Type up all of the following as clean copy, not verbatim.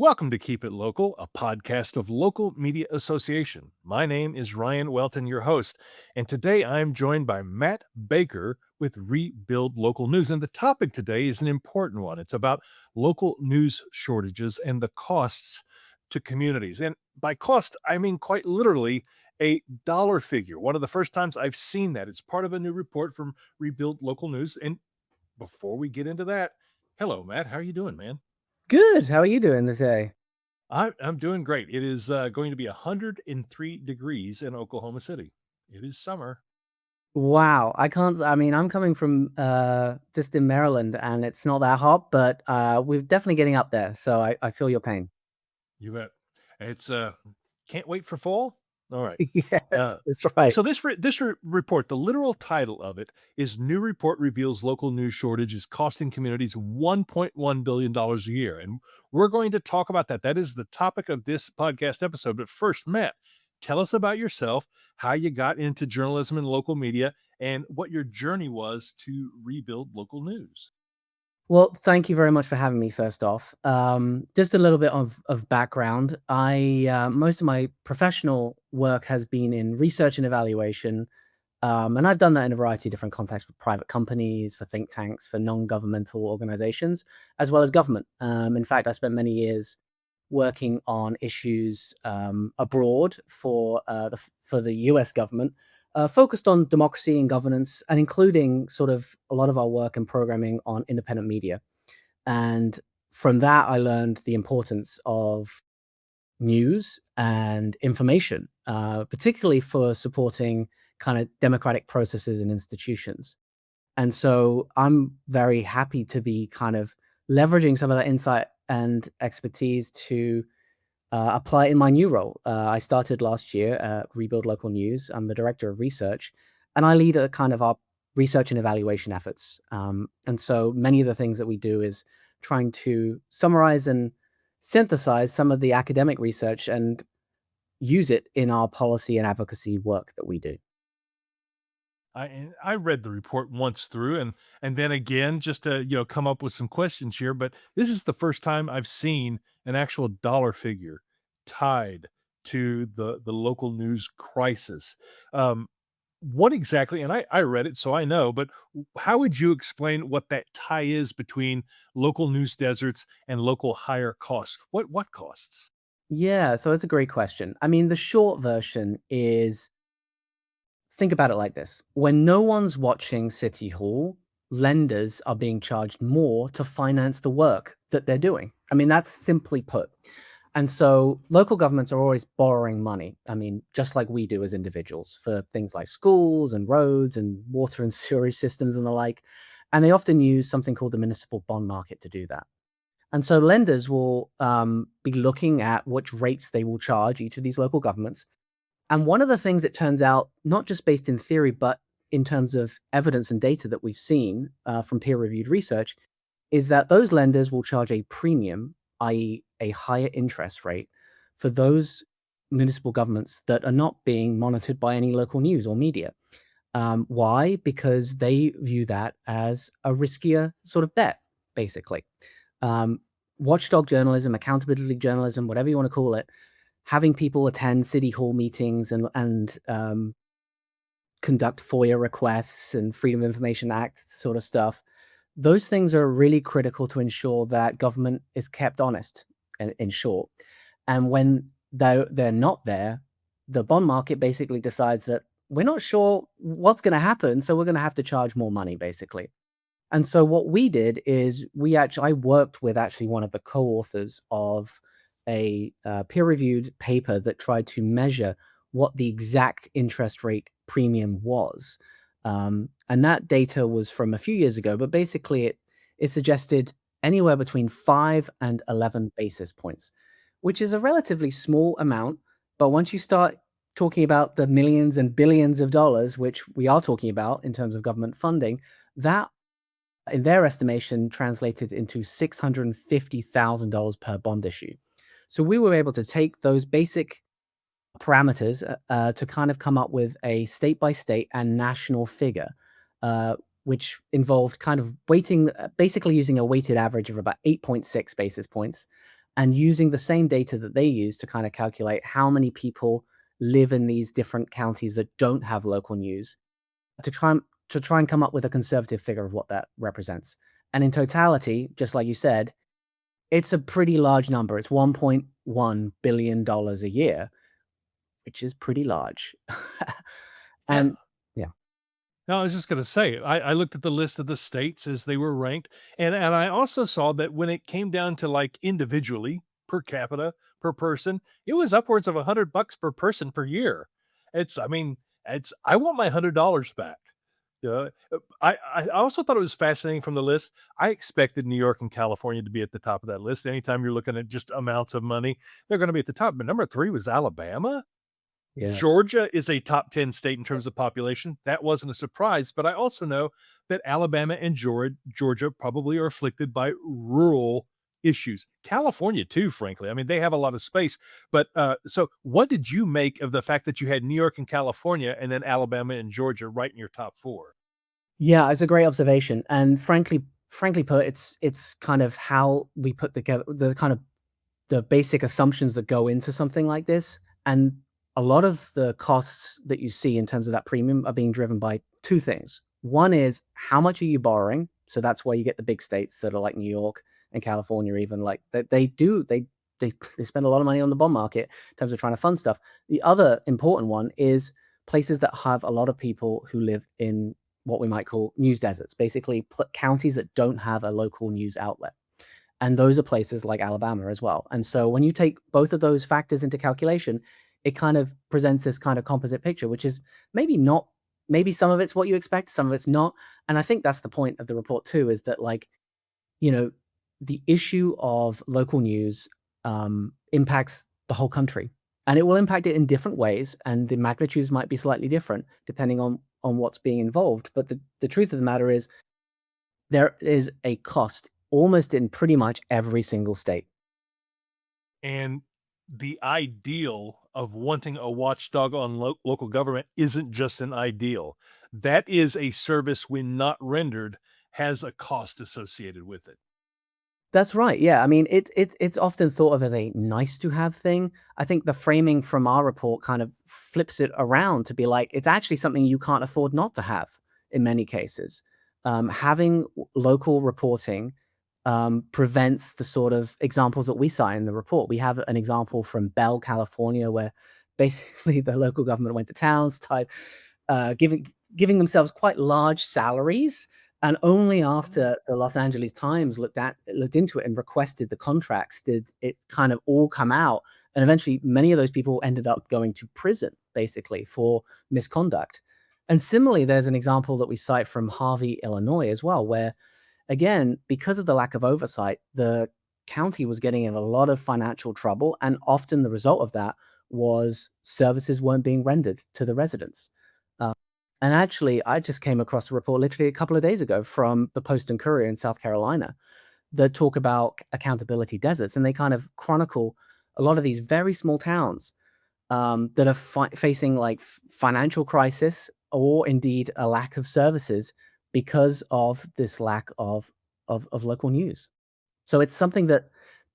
Welcome to Keep It Local, a podcast of Local Media Association. My name is Ryan Welton, your host, and today I'm joined by Matt Baker with Rebuild Local News. And the topic today is an important one. It's about local news shortages and the costs to communities. And by cost, I mean quite literally a dollar figure. One of the first times I've seen that. It's part of a new report from Rebuild Local News. And before we get into that, hello, Matt. How are you doing, man? Good. How are you doing today? I'm doing great. It is going to be 103 degrees in Oklahoma City. It is summer. Wow. I'm coming from just in Maryland and it's not that hot, but we're definitely getting up there. So I feel your pain. You bet. It's can't wait for fall. All right. Uh, Yes, that's right. so this report, the literal title of it is "New Report Reveals Local News Shortage is Costing Communities $1.1 billion a year," and we're going to talk about that. That is the topic of this podcast episode. But first, Matt, tell us about yourself, how you got into journalism and local media, and what your journey was to rebuild local news. Well, thank you very much for having me first off. Just a little bit of background. Most of my professional work has been in research and evaluation. And I've done that in a variety of different contexts with private companies, for think tanks, for non-governmental organizations, as well as government. In fact, I spent many years working on issues abroad for the U.S. government, focused on democracy and governance, and including sort of a lot of our work and programming on independent media. And from that, I learned the importance of news and information, particularly for supporting kind of democratic processes and institutions. And so I'm very happy to be kind of leveraging some of that insight and expertise to apply in my new role. I started last year at Rebuild Local News. I'm the director of research, and I lead a kind of our research and evaluation efforts. And so many of the things that we do is trying to summarize and synthesize some of the academic research and use it in our policy and advocacy work that we do. I read the report once through and then again just to come up with some questions here, but this is the first time I've seen an actual dollar figure tied to the local news crisis. Um, what exactly? And I read it, so I know, but how would you explain what that tie is between local news deserts and local higher costs? What costs? Yeah, so it's a great question. I mean, the short version is think about it like this. When no one's watching City Hall, lenders are being charged more to finance the work that they're doing. I mean, that's simply put. And so local governments are always borrowing money. I mean, just like we do as individuals for things like schools and roads and water and sewerage systems and the like. And they often use something called the municipal bond market to do that. And so lenders will be looking at which rates they will charge each of these local governments. And one of the things it turns out, not just based in theory, but in terms of evidence and data that we've seen from peer reviewed research, is that those lenders will charge a premium, i.e., a higher interest rate for those municipal governments that are not being monitored by any local news or media. Why? Because they view that as a riskier sort of bet, basically. Um, Watchdog journalism, accountability journalism, whatever you want to call it, having people attend city hall meetings and conduct FOIA requests and Freedom of Information Act sort of stuff. Those things are really critical to ensure that government is kept honest, in short. And when they're not there, the bond market basically decides that we're not sure what's going to happen, so we're going to have to charge more money, basically. And so what we did is I worked with actually one of the co-authors of a peer-reviewed paper that tried to measure what the exact interest rate premium was. And that data was from a few years ago, but basically it suggested anywhere between 5 and 11 basis points, which is a relatively small amount. But once you start talking about the millions and billions of dollars, which we are talking about in terms of government funding, that in their estimation, translated into $650,000 per bond issue. So we were able to take those basic parameters to kind of come up with a state by state and national figure, which involved kind of weighting, basically using a weighted average of about 8.6 basis points and using the same data that they use to kind of calculate how many people live in these different counties that don't have local news to try and come up with a conservative figure of what that represents. And in totality, just like you said, it's a pretty large number. It's $1.1 billion dollars a year, which is pretty large. Yeah. And yeah. No, I was just going to say, I looked at the list of the states as they were ranked, and I also saw that when it came down to like individually per capita per person, it was upwards of $100 per person per year. I mean, I want my $100 back. Yeah, I also thought it was fascinating from the list. I expected New York and California to be at the top of that list. Anytime you're looking at just amounts of money, they're going to be at the top. But number three was Alabama. Yes. Georgia is a top 10 state in terms of population. That wasn't a surprise, but I also know that Alabama and Georgia probably are afflicted by rural issues. California too, frankly. I mean, they have a lot of space. But so what did you make of the fact that you had New York and California and then Alabama and Georgia right in your top four? Yeah, it's a great observation, and frankly put, it's kind of how we put together the kind of the basic assumptions that go into something like this. And a lot of the costs that you see in terms of that premium are being driven by two things. One is how much are you borrowing? So that's why you get the big states that are like New York and California, even like that they spend a lot of money on the bond market in terms of trying to fund stuff. The other important one is places that have a lot of people who live in what we might call news deserts, basically counties that don't have a local news outlet. And those are places like Alabama as well. And so when you take both of those factors into calculation, it kind of presents this kind of composite picture, which is maybe not, maybe some of it's what you expect, some of it's not. And I think that's the point of the report too, is that like, you know, the issue of local news impacts the whole country. And it will impact it in different ways, and the magnitudes might be slightly different depending on what's being involved. But the truth of the matter is there is a cost almost in pretty much every single state. And the ideal of wanting a watchdog on local government isn't just an ideal. That is a service when not rendered has a cost associated with it. That's right. Yeah. I mean, it's often thought of as a nice to have thing. I think the framing from our report kind of flips it around to be like it's actually something you can't afford not to have in many cases. Having local reporting prevents the sort of examples that we cite in the report. We have an example from Bell, California, where basically the local government went to towns, giving themselves quite large salaries, and only after the Los Angeles Times looked into it and requested the contracts did it kind of all come out. And eventually, many of those people ended up going to prison, basically, for misconduct. And similarly, there's an example that we cite from Harvey, Illinois, as well, where again, because of the lack of oversight, the county was getting in a lot of financial trouble, and often the result of that was services weren't being rendered to the residents. Uh, and actually, I just came across a report literally a couple of days ago from the Post and Courier in South Carolina that talk about accountability deserts, and they kind of chronicle a lot of these very small towns that are facing like financial crisis or indeed a lack of services because of this lack of local news. So it's something that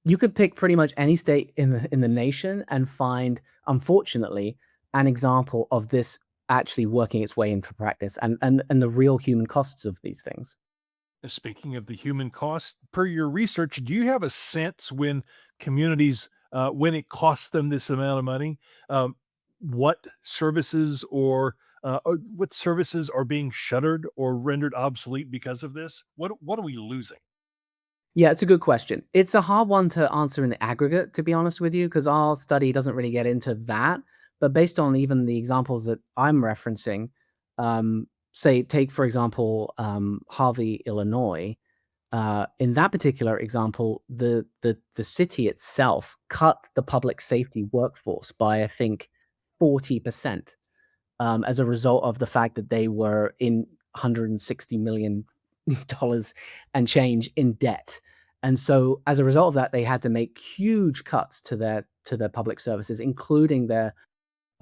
you could pick pretty much any state in the nation and find, unfortunately, an example of this actually working its way into practice and the real human costs of these things. Speaking of the human cost, per your research, do you have a sense when communities, when it costs them this amount of money, um, what services or what services are being shuttered or rendered obsolete because of this? What are we losing? Yeah, it's a good question. It's a hard one to answer in the aggregate, to be honest with you, because our study doesn't really get into that. But based on even the examples that I'm referencing, say, take for example, Harvey, Illinois. In that particular example, the city itself cut the public safety workforce by I think 40%, as a result of the fact that they were in $160 million and change in debt. And so as a result of that, they had to make huge cuts to their public services, including their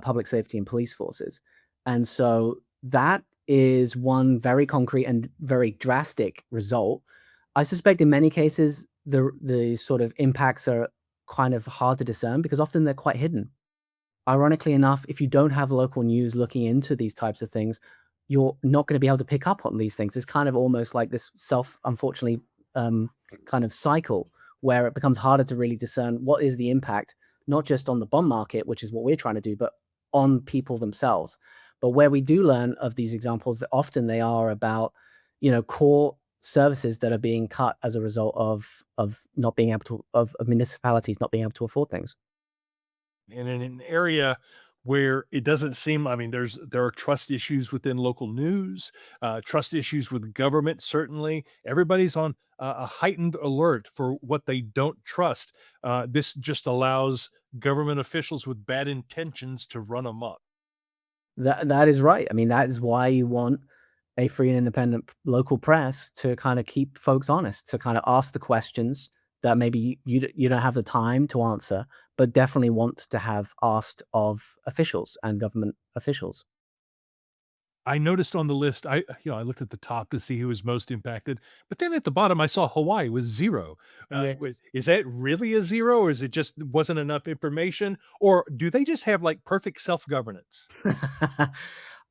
public safety and police forces. And so that is one very concrete and very drastic result. I suspect in many cases the sort of impacts are kind of hard to discern because often they're quite hidden. Ironically enough, if you don't have local news looking into these types of things, you're not going to be able to pick up on these things. It's kind of almost like this unfortunately, kind of cycle where it becomes harder to really discern what is the impact, not just on the bond market, which is what we're trying to do, but on people themselves. But where we do learn of these examples, that often they are about, core services that are being cut as a result of not being able to of municipalities not being able to afford things. And in an area where it doesn't seem, I mean, there are trust issues within local news, trust issues with government. Certainly, everybody's on a heightened alert for what they don't trust. This just allows government officials with bad intentions to run amok. That is right. I mean, that is why you want a free and independent local press to kind of keep folks honest, to kind of ask the questions that maybe you don't have the time to answer, but definitely want to have asked of officials and government officials. I noticed on the list, I looked at the top to see who was most impacted, but then at the bottom, I saw Hawaii was 0. Yes. Is that really a 0, or is it just wasn't enough information, or do they just have, like, perfect self-governance?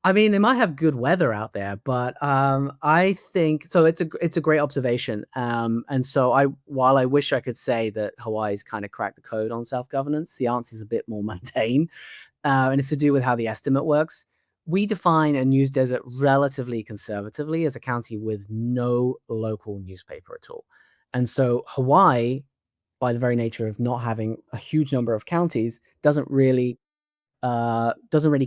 I mean, they might have good weather out there, but, I think so it's a great observation, and so while I wish I could say that Hawaii's kinda cracked the code on self-governance, the answer is a bit more mundane, and it's to do with how the estimate works. We define a news desert relatively conservatively as a county with no local newspaper at all, and so Hawaii, by the very nature of not having a huge number of counties, doesn't really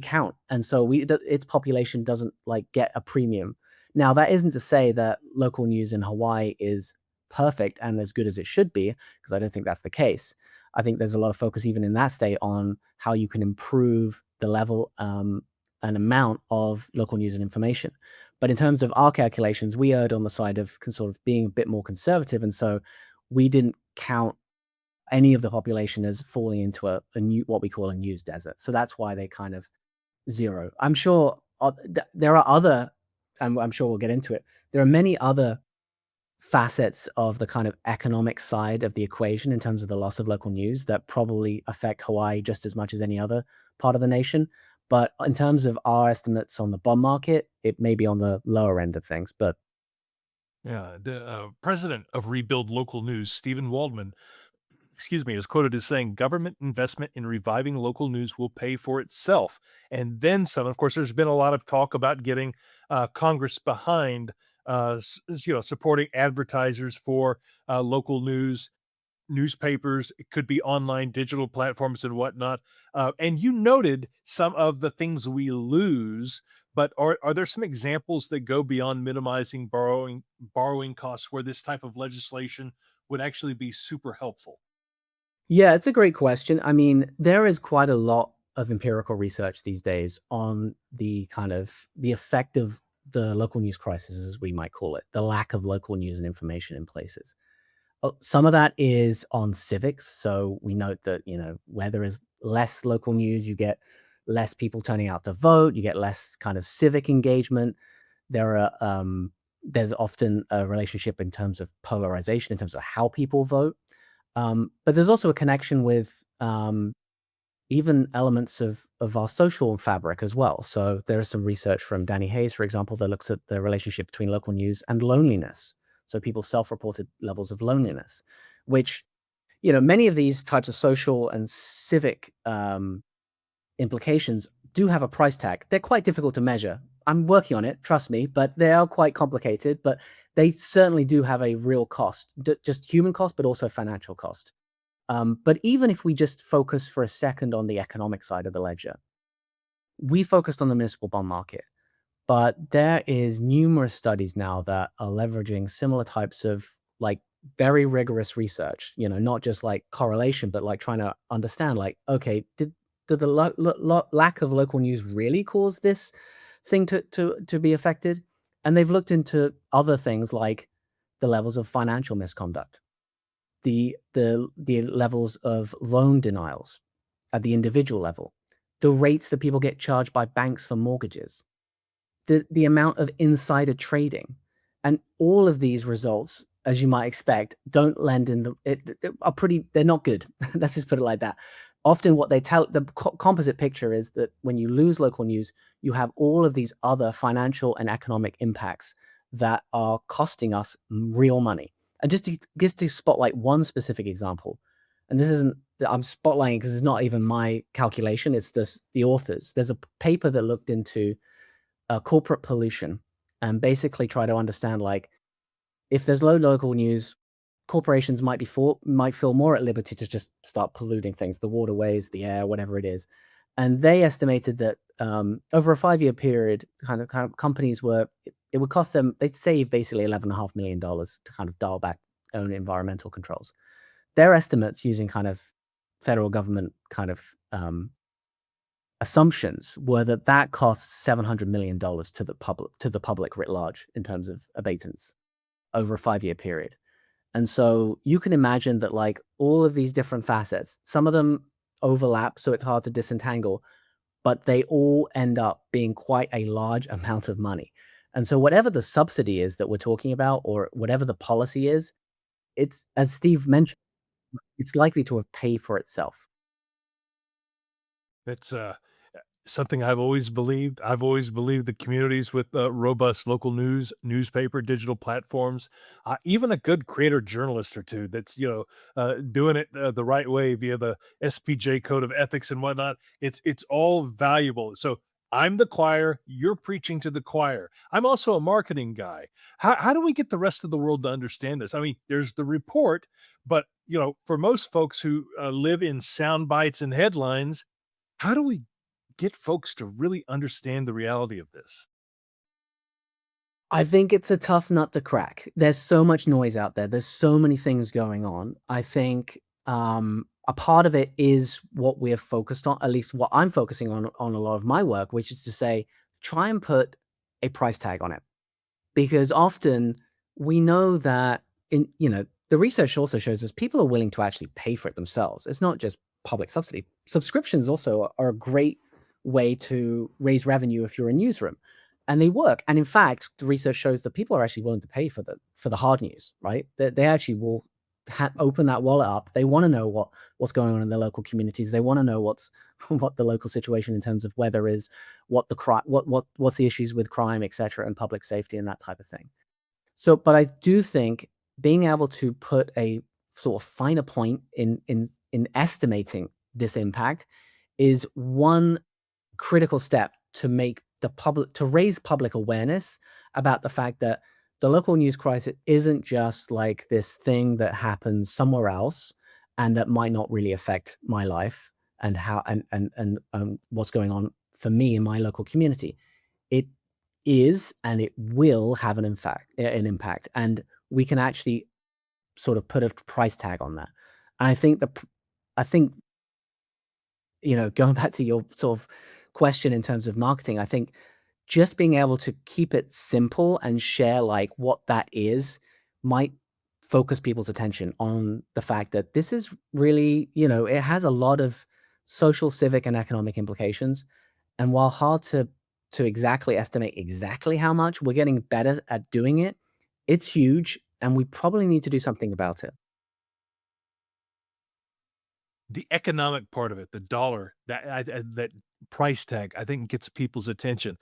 count, and so its population doesn't, like, get a premium. Now, that isn't to say that local news in Hawaii is perfect and as good as it should be, because I don't think that's the case. I think there's a lot of focus even in that state on how you can improve the level, and amount of local news and information. But in terms of our calculations, we erred on the side of sort of being a bit more conservative, and so we didn't count any of the population as falling into a new what we call a news desert. So that's why they kind of 0. I'm sure there are other, and I'm sure we'll get into it. There are many other facets of the kind of economic side of the equation in terms of the loss of local news that probably affect Hawaii just as much as any other part of the nation. But in terms of our estimates on the bond market, it may be on the lower end of things. But Yeah, the, president of Rebuild Local News, Stephen Waldman, excuse me, is quoted as saying, "Government investment in reviving local news will pay for itself, and then some." Of course, there's been a lot of talk about getting Congress behind, supporting advertisers for local newspapers. It could be online digital platforms and whatnot. And you noted some of the things we lose, but are there some examples that go beyond minimizing borrowing costs where this type of legislation would actually be super helpful? yeah, it's a great question. I mean, there is quite a lot of empirical research these days on the effect of the local news crisis, as we might call it, the lack of local news and information in places. Some of that is on civics. So we note that, where there is less local news, you get less people turning out to vote, you get less kind of civic engagement. There's often a relationship in terms of polarization, in terms of how people vote. But there's also a connection with even elements of our social fabric as well. So there is some research from Danny Hayes, for example, that looks at the relationship between local news and loneliness. So people's self-reported levels of loneliness, which many of these types of social and civic implications do have a price tag. They're quite difficult to measure. I'm working on it, trust me, but they are quite complicated. But they certainly do have a real cost, just human cost, but also financial cost. But even if we just focus for a second on the economic side of the ledger, we focused on the municipal bond market, but there is numerous studies now that are leveraging similar types of like very rigorous research, not just like correlation, but like trying to understand like, okay, did the lack of local news really cause this thing to be affected? And they've looked into other things like the levels of financial misconduct, the levels of loan denials at the individual level, the rates that people get charged by banks for mortgages, the amount of insider trading, and all of these results as you might expect, don't lend in are pretty. They're not good. Let's just put it like that. Often, what they tell the composite picture is that when you lose local news, you have all of these other financial and economic impacts that are costing us real money. And just to spotlight one specific example, and this isn't I'm spotlighting because it's not even my calculation. It's the authors. There's a paper that looked into corporate pollution and basically try to understand like if there's low local news, corporations might feel more at liberty to just start polluting things, the waterways, the air, whatever it is. And they estimated that over a 5-year period, kind of companies it would cost them they'd save basically $11.5 million to kind of dial back own environmental controls. Their estimates using kind of federal government kind of assumptions were that that costs $700 million to the public writ large in terms of abatements over a 5-year period. And so you can imagine that like all of these different facets, some of them overlap, so it's hard to disentangle, but they all end up being quite a large amount of money. And so whatever the subsidy is that we're talking about, or whatever the policy is, it's as Steve mentioned, it's likely to have paid for itself. It's something I've always believed. I've always believed the communities with robust local newspaper, digital platforms, even a good creator journalist or two that's doing it the right way via the SPJ code of ethics and whatnot. It's all valuable. So I'm the choir. You're preaching to the choir. I'm also a marketing guy. How do we get the rest of the world to understand this? I mean, there's the report, but for most folks who live in sound bites and headlines, how do we get folks to really understand the reality of this? I think it's a tough nut to crack. There's so much noise out there. There's so many things going on. I think a part of it is what we're focused on, at least what I'm focusing on a lot of my work, which is to say, try and put a price tag on it. Because often we know that the research also shows us people are willing to actually pay for it themselves. It's not just public subsidy. Subscriptions also are a great way to raise revenue if you're a newsroom, and they work. And in fact, the research shows that people are actually willing to pay for the hard news, right? They actually will open that wallet up. They want to know what's going on in their local communities. They want to know what the local situation in terms of weather is, what the crime, what's the issues with crime, etc., and public safety and that type of thing. So, but I do think being able to put a sort of finer point in estimating this impact is one critical step to make the public to raise public awareness about the fact that the local news crisis isn't just like this thing that happens somewhere else and that might not really affect my life and how and what's going on for me in my local community. It is and it will have an impact, and we can actually sort of put a price tag on that. And I think going back to your sort of question in terms of marketing, I think just being able to keep it simple and share like what that is might focus people's attention on the fact that this is really, it has a lot of social, civic, and economic implications. And while hard to exactly estimate exactly how much, we're getting better at doing it. It's huge, and we probably need to do something about it. The economic part of it, the dollar, that price tag, I think gets people's attention.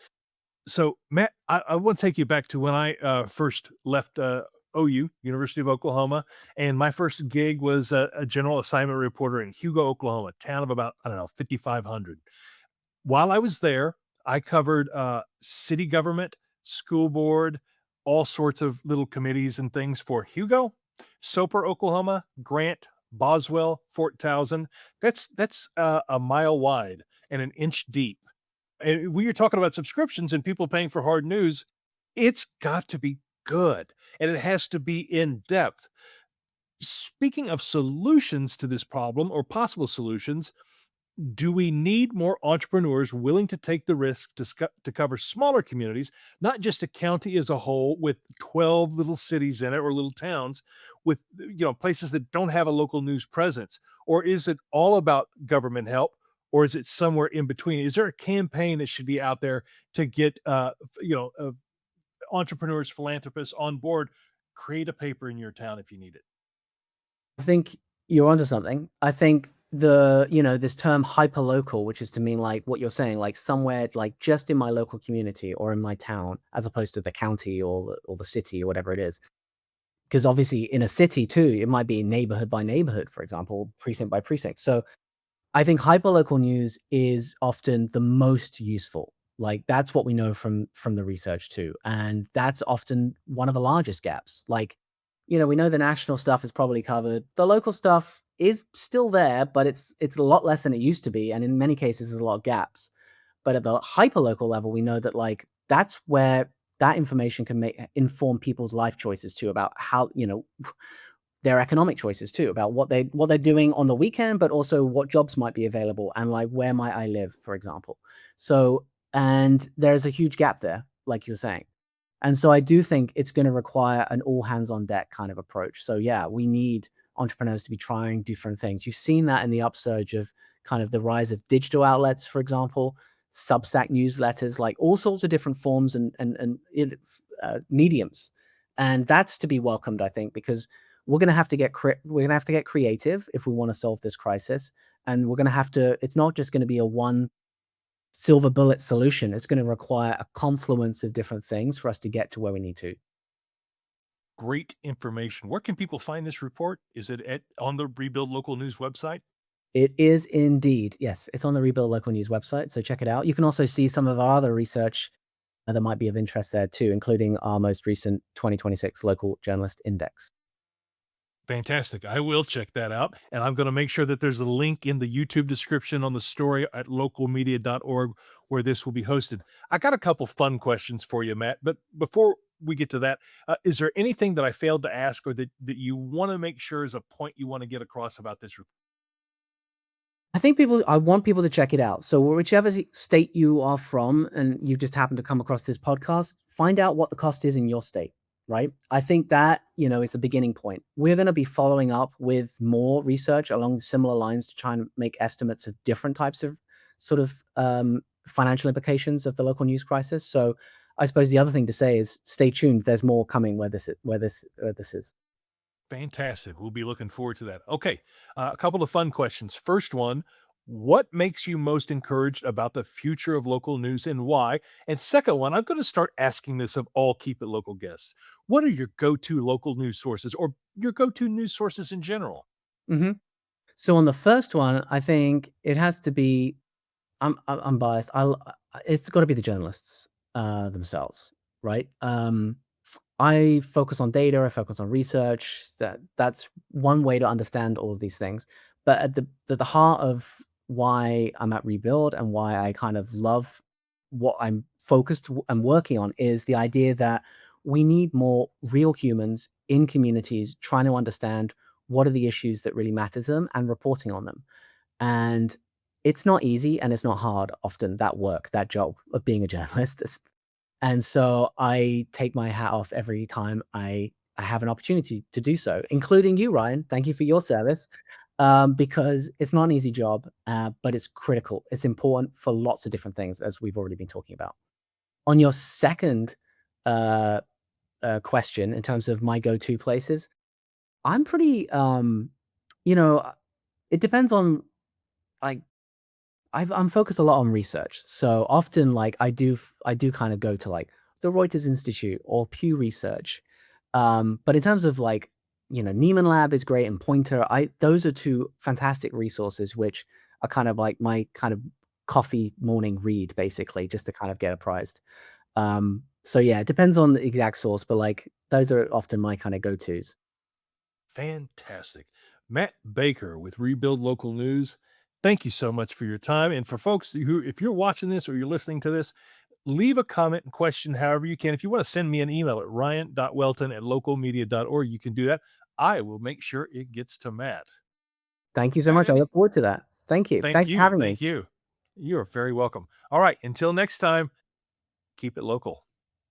So, Matt, I want to take you back to when I first left OU, University of Oklahoma, and my first gig was a general assignment reporter in Hugo, Oklahoma, a town of about, I don't know, 5,500. While I was there, I covered city government, school board, all sorts of little committees and things for Hugo, Soper, Oklahoma, Grant, Boswell, Fort Townsend. That's a mile wide and an inch deep. And when you're talking about subscriptions and people paying for hard news, it's got to be good and it has to be in depth. Speaking of solutions to this problem or possible solutions, do we need more entrepreneurs willing to take the risk to cover smaller communities, not just a county as a whole with 12 little cities in it or little towns with places that don't have a local news presence? Or is it all about government help? Or is it somewhere in between? Is there a campaign that should be out there to get entrepreneurs, philanthropists on board Create a paper in your town if you need it. I think you're onto something. I think this term hyperlocal, which is to mean like what you're saying, like somewhere like just in my local community or in my town, as opposed to the county or the city or whatever it is. Because obviously in a city too, it might be neighborhood by neighborhood, for example, precinct by precinct. So I think hyperlocal news is often the most useful. Like that's what we know from the research too, and that's often one of the largest gaps. Like, we know the national stuff is probably covered. The local stuff is still there, but it's a lot less than it used to be, and in many cases, there's a lot of gaps. But at the hyperlocal level, we know that like that's where that information can inform people's life choices too about how their economic choices too, about what they're doing on the weekend, but also what jobs might be available and like where might I live, for example. So, and there's a huge gap there, like you're saying. And so I do think it's going to require an all hands on deck kind of approach. So yeah, we need entrepreneurs to be trying different things. You've seen that in the upsurge of kind of the rise of digital outlets, for example, Substack newsletters, like all sorts of different forms and mediums. And that's to be welcomed, I think, because we're gonna have to get creative if we want to solve this crisis, and we're gonna have to. It's not just going to be a one silver bullet solution. It's going to require a confluence of different things for us to get to where we need to. Great information. Where can people find this report? Is it on the Rebuild Local News website? It is indeed, yes. It's on the Rebuild Local News website, so check it out. You can also see some of our other research that might be of interest there too, including our most recent 2026 Local Journalist Index. Fantastic. I will check that out. And I'm going to make sure that there's a link in the YouTube description on the story at localmedia.org where this will be hosted. I got a couple fun questions for you, Matt. But before we get to that, is there anything that I failed to ask or that you want to make sure is a point you want to get across about this report? I want people to check it out. So whichever state you are from and you just happen to come across this podcast, find out what the cost is in your state, right? I think that, is the beginning point. We're going to be following up with more research along similar lines to try and make estimates of different types of sort of financial implications of the local news crisis. So I suppose the other thing to say is stay tuned. There's more coming where this is. Fantastic. We'll be looking forward to that. Okay. A couple of fun questions. First one, what makes you most encouraged about the future of local news and why? And second one, I'm going to start asking this of all Keep It Local guests. What are your go to local news sources or your go to news sources in general? hmm So on the first one, I think it has to be. I'm biased. It's got to be the journalists themselves, right? I focus on data. I focus on research. That's one way to understand all of these things. But at the heart of why I'm at Rebuild and why I kind of love what I'm focused and working on is the idea that we need more real humans in communities trying to understand what are the issues that really matter to them and reporting on them. And it's not easy and it's not hard often, that work, that job of being a journalist. And so I take my hat off every time I have an opportunity to do so, including you, Ryan. Thank you for your service, because it's not an easy job, but it's critical. It's important for lots of different things, as we've already been talking about. On your second uh, question, in terms of my go-to places, I'm pretty, you know, it depends on like I'm focused a lot on research. So often, like I do kind of go to like the Reuters Institute or Pew Research. But in terms of like, Neiman Lab is great and Pointer. Those are two fantastic resources, which are kind of like my kind of coffee morning read, basically, just to kind of get apprised. So yeah, it depends on the exact source, but like those are often my kind of go-tos. Fantastic. Matt Baker with Rebuild Local News. Thank you so much for your time. And for folks who, if you're watching this or you're listening to this, leave a comment and question however you can. If you want to send me an email at ryan.welton@localmedia.org, you can do that. I will make sure it gets to Matt. Thank you so Matt, much. I any? look forward to that. Thank you. Thank Thanks for you. having me. Thank you. You're very welcome. All right. Until next time, keep it local.